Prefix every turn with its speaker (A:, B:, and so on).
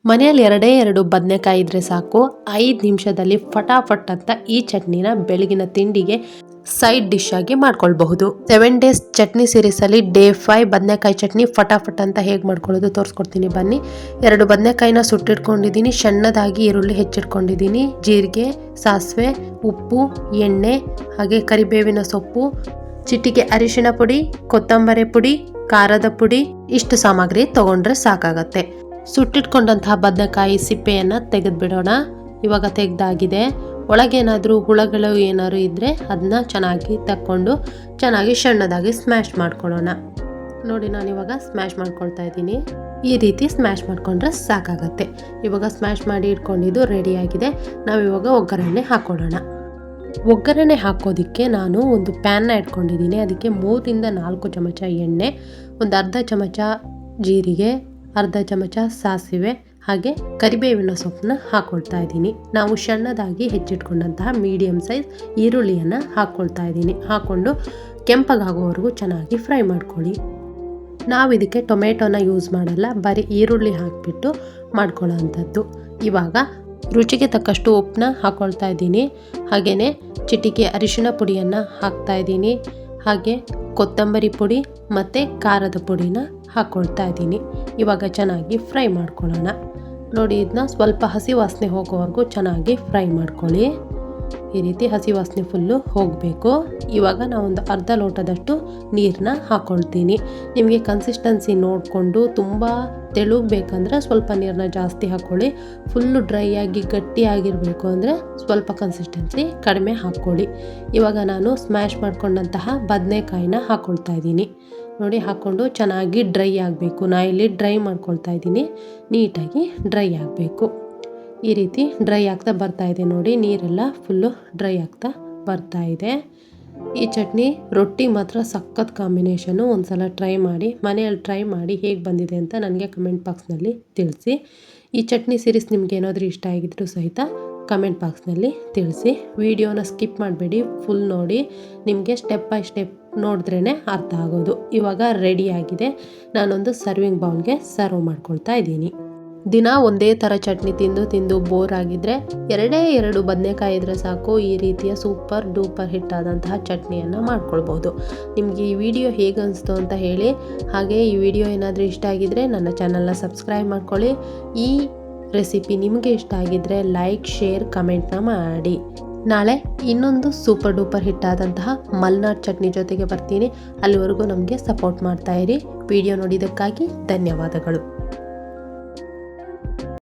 A: ಮನೆಯಲ್ಲಿ ಎರಡೇ ಎರಡು ಬದನೆಕಾಯಿ ಇದ್ರೆ ಸಾಕು, 5 ನಿಮಿಷದಲ್ಲಿ ಫಟಾಫಟ್ ಅಂತ ಈ ಚಟ್ನಿನ ಬೆಳಗಿನ ತಿಂಡಿಗೆ ಸೈಡ್ ಡಿಶ್ ಆಗಿ ಮಾಡ್ಕೊಳ್ಬಹುದು. 7 ಡೇಸ್ ಚಟ್ನಿ ಸೀರೀಸ್ ಅಲ್ಲಿ ಡೇ 5 ಬದನೆಕಾಯಿ ಚಟ್ನಿ ಫಟಾಫಟ್ ಅಂತ ಹೇಗೆ ಮಾಡ್ಕೊಳ್ಳೋದು ತೋರಿಸ್ಕೊಡ್ತೀನಿ ಬನ್ನಿ. 2 ಬದನೆಕಾಯಿನ ಸುಟ್ಟಿಟ್ಕೊಂಡಿದ್ದೀನಿ, ಸಣ್ಣದಾಗಿ ಈರುಳ್ಳಿ ಹೆಚ್ಚಿಟ್ಕೊಂಡಿದ್ದೀನಿ, ಜೀರಿಗೆ, ಸಾಸಿವೆ, ಉಪ್ಪು, ಎಣ್ಣೆ, ಹಾಗೆ ಕರಿಬೇವಿನ ಸೊಪ್ಪು, ಚಿಟಿಕೆ ಅರಿಶಿಣ ಪುಡಿ, ಕೊತ್ತಂಬರಿ ಪುಡಿ, ಖಾರದ ಪುಡಿ, ಇಷ್ಟು ಸಾಮಗ್ರಿ ತಗೊಂಡ್ರೆ ಸಾಕಾಗತ್ತೆ. ಸುಟ್ಟಿಟ್ಕೊಂಡಂತಹ ಬದನೆಕಾಯಿ ಸಿಪ್ಪೆಯನ್ನು ತೆಗೆದುಬಿಡೋಣ. ಇವಾಗ ತೆಗೆದಾಗಿದೆ. ಒಳಗೇನಾದರೂ ಹುಳಗಳು ಏನಾದ್ರು ಇದ್ದರೆ ಅದನ್ನ ಚೆನ್ನಾಗಿ ತಕ್ಕೊಂಡು ಚೆನ್ನಾಗಿ ಸಣ್ಣದಾಗಿ ಸ್ಮ್ಯಾಶ್ ಮಾಡ್ಕೊಳ್ಳೋಣ. ನೋಡಿ, ನಾನಿವಾಗ ಸ್ಮ್ಯಾಶ್ ಮಾಡ್ಕೊಳ್ತಾ ಇದ್ದೀನಿ. ಈ ರೀತಿ ಸ್ಮ್ಯಾಶ್ ಮಾಡಿಕೊಂಡ್ರೆ ಸಾಕಾಗತ್ತೆ. ಇವಾಗ ಸ್ಮ್ಯಾಶ್ ಮಾಡಿ ಇಟ್ಕೊಂಡಿದ್ದು ರೆಡಿಯಾಗಿದೆ. ನಾವಿವಾಗ ಒಗ್ಗರಣೆ ಹಾಕ್ಕೊಳ್ಳೋಣ. ಒಗ್ಗರಣೆ ಹಾಕೋದಕ್ಕೆ ನಾನು ಒಂದು ಪ್ಯಾನ್ನ ಇಟ್ಕೊಂಡಿದ್ದೀನಿ. ಅದಕ್ಕೆ 3ರಿಂದ 4 ಚಮಚ ಎಣ್ಣೆ, ಒಂದು ಅರ್ಧ ಚಮಚ ಜೀರಿಗೆ, ಅರ್ಧ ಚಮಚ ಸಾಸಿವೆ, ಹಾಗೆ ಕರಿಬೇವಿನ ಸೊಪ್ಪನ್ನ ಹಾಕ್ಕೊಳ್ತಾ ಇದ್ದೀನಿ. ನಾವು ಸಣ್ಣದಾಗಿ ಹೆಚ್ಚಿಟ್ಕೊಂಡಂತಹ ಮೀಡಿಯಮ್ ಸೈಜ್ ಈರುಳ್ಳಿಯನ್ನು ಹಾಕ್ಕೊಳ್ತಾ ಇದ್ದೀನಿ. ಹಾಕ್ಕೊಂಡು ಕೆಂಪಗಾಗೋವರೆಗೂ ಚೆನ್ನಾಗಿ ಫ್ರೈ ಮಾಡ್ಕೊಳ್ಳಿ. ನಾವು ಇದಕ್ಕೆ ಟೊಮೆಟೊನ ಯೂಸ್ ಮಾಡಲ್ಲ, ಬರೀ ಈರುಳ್ಳಿ ಹಾಕಿಬಿಟ್ಟು ಮಾಡ್ಕೊಳ್ಳೋ ಅಂಥದ್ದು. ಇವಾಗ ರುಚಿಗೆ ತಕ್ಕಷ್ಟು ಉಪ್ಪನ್ನ ಹಾಕ್ಕೊಳ್ತಾ ಇದ್ದೀನಿ. ಹಾಗೆಯೇ ಚಿಟಿಕೆ ಅರಿಶಿಣ ಪುಡಿಯನ್ನು ಹಾಕ್ತಾ ಇದ್ದೀನಿ. ಹಾಗೆ ಕೊತ್ತಂಬರಿ ಪುಡಿ ಮತ್ತು ಖಾರದ ಪುಡಿನ ಹಾಕ್ಕೊಳ್ತಾ ಇದ್ದೀನಿ. ಇವಾಗ ಚೆನ್ನಾಗಿ ಫ್ರೈ ಮಾಡ್ಕೊಳ್ಳೋಣ. ನೋಡಿ, ಇದನ್ನ ಸ್ವಲ್ಪ ಹಸಿ ವಾಸನೆ ಹೋಗೋವರೆಗೂ ಚೆನ್ನಾಗಿ ಫ್ರೈ ಮಾಡ್ಕೊಳ್ಳಿ. ಈ ರೀತಿ ಹಸಿ ವಾಸನೆ ಫುಲ್ಲು ಹೋಗಬೇಕು. ಇವಾಗ ನಾವೊಂದು ಅರ್ಧ ಲೋಟದಷ್ಟು ನೀರನ್ನ ಹಾಕ್ಕೊಳ್ತೀನಿ. ನಿಮಗೆ ಕನ್ಸಿಸ್ಟೆನ್ಸಿ ನೋಡಿಕೊಂಡು ತುಂಬ ತೆಳುಗಬೇಕಂದ್ರೆ ಸ್ವಲ್ಪ ನೀರನ್ನ ಜಾಸ್ತಿ ಹಾಕ್ಕೊಳ್ಳಿ. ಫುಲ್ಲು ಡ್ರೈ ಆಗಿ ಗಟ್ಟಿಯಾಗಿರಬೇಕು ಅಂದರೆ ಸ್ವಲ್ಪ ಕನ್ಸಿಸ್ಟೆನ್ಸಿ ಕಡಿಮೆ ಹಾಕ್ಕೊಳ್ಳಿ. ಇವಾಗ ನಾನು ಸ್ಮ್ಯಾಶ್ ಮಾಡ್ಕೊಂಡಂತಹ ಬದನೆಕಾಯಿನ ಹಾಕ್ಕೊಳ್ತಾ ಇದ್ದೀನಿ. ನೋಡಿ, ಹಾಕ್ಕೊಂಡು ಚೆನ್ನಾಗಿ ಡ್ರೈ ಆಗಬೇಕು. ನಾನು ಇಲ್ಲಿ ಡ್ರೈ ಮಾಡ್ಕೊಳ್ತಾ ಇದ್ದೀನಿ. ನೀಟಾಗಿ ಡ್ರೈ ಆಗಬೇಕು. ಈ ರೀತಿ ಡ್ರೈ ಆಗ್ತಾ ಬರ್ತಾ ಇದೆ. ನೋಡಿ, ನೀರೆಲ್ಲ ಫುಲ್ಲು ಡ್ರೈ ಆಗ್ತಾ ಬರ್ತಾ ಇದೆ. ಈ ಚಟ್ನಿ ರೊಟ್ಟಿ ಮಾತ್ರ ಸಖತ್ ಕಾಂಬಿನೇಷನು. ಒಂದು ಸಲ ಟ್ರೈ ಮಾಡಿ, ಮನೆಯಲ್ಲಿ ಟ್ರೈ ಮಾಡಿ ಹೇಗೆ ಬಂದಿದೆ ಅಂತ ನನಗೆ ಕಮೆಂಟ್ ಬಾಕ್ಸ್ನಲ್ಲಿ ತಿಳಿಸಿ. ಈ ಚಟ್ನಿ ಸೀರೀಸ್ ನಿಮ್ಗೆ ಏನಾದರೂ ಇಷ್ಟ ಆಗಿದ್ರೂ ಸಹಿತ ಕಮೆಂಟ್ ಬಾಕ್ಸ್ನಲ್ಲಿ ತಿಳಿಸಿ. ವಿಡಿಯೋನ ಸ್ಕಿಪ್ ಮಾಡಬೇಡಿ, ಫುಲ್ ನೋಡಿ. ನಿಮಗೆ ಸ್ಟೆಪ್ ಬೈ ಸ್ಟೆಪ್ ನೋಡಿದ್ರೇ ಅರ್ಥ ಆಗೋದು. ಇವಾಗ ರೆಡಿಯಾಗಿದೆ. ನಾನೊಂದು ಸರ್ವಿಂಗ್ ಬೌಲ್ಗೆ ಸರ್ವ್ ಮಾಡ್ಕೊಳ್ತಾ ಇದ್ದೀನಿ. ದಿನ ಒಂದೇ ಥರ ಚಟ್ನಿ ತಿಂದು ಬೋರ್ ಆಗಿದ್ದರೆ ಎರಡೇ 2 ಬದನೆಕಾಯಿ ಇದ್ದರೆ ಸಾಕು, ಈ ರೀತಿಯ ಸೂಪರ್ ಡೂಪರ್ ಹಿಟ್ಟಾದಂತಹ ಚಟ್ನಿಯನ್ನು ಮಾಡ್ಕೊಳ್ಬೋದು. ನಿಮಗೆ ಈ ವಿಡಿಯೋ ಹೇಗೆ ಅನಿಸ್ತು ಅಂತ ಹೇಳಿ. ಹಾಗೆ ಈ ವಿಡಿಯೋ ಏನಾದರೂ ಇಷ್ಟ ಆಗಿದ್ದರೆ ನನ್ನ ಚಾನಲ್ನ ಸಬ್ಸ್ಕ್ರೈಬ್ ಮಾಡ್ಕೊಳ್ಳಿ. ಈ ರೆಸಿಪಿ ನಿಮಗೆ ಇಷ್ಟ ಆಗಿದ್ದರೆ ಲೈಕ್, ಶೇರ್, ಕಮೆಂಟ್ನ ಮಾಡಿ. ನಾಳೆ ಇನ್ನೊಂದು ಸೂಪರ್ ಡೂಪರ್ ಹಿಟ್ಟಾದಂತಹ ಮಲ್ನಾಡ್ ಚಟ್ನಿ ಜೊತೆಗೆ ಬರ್ತೀನಿ. ಅಲ್ಲಿವರೆಗೂ ನಮಗೆ ಸಪೋರ್ಟ್ ಮಾಡ್ತಾ ಇರಿ. ವಿಡಿಯೋ ನೋಡಿದ್ದಕ್ಕಾಗಿ ಧನ್ಯವಾದಗಳು.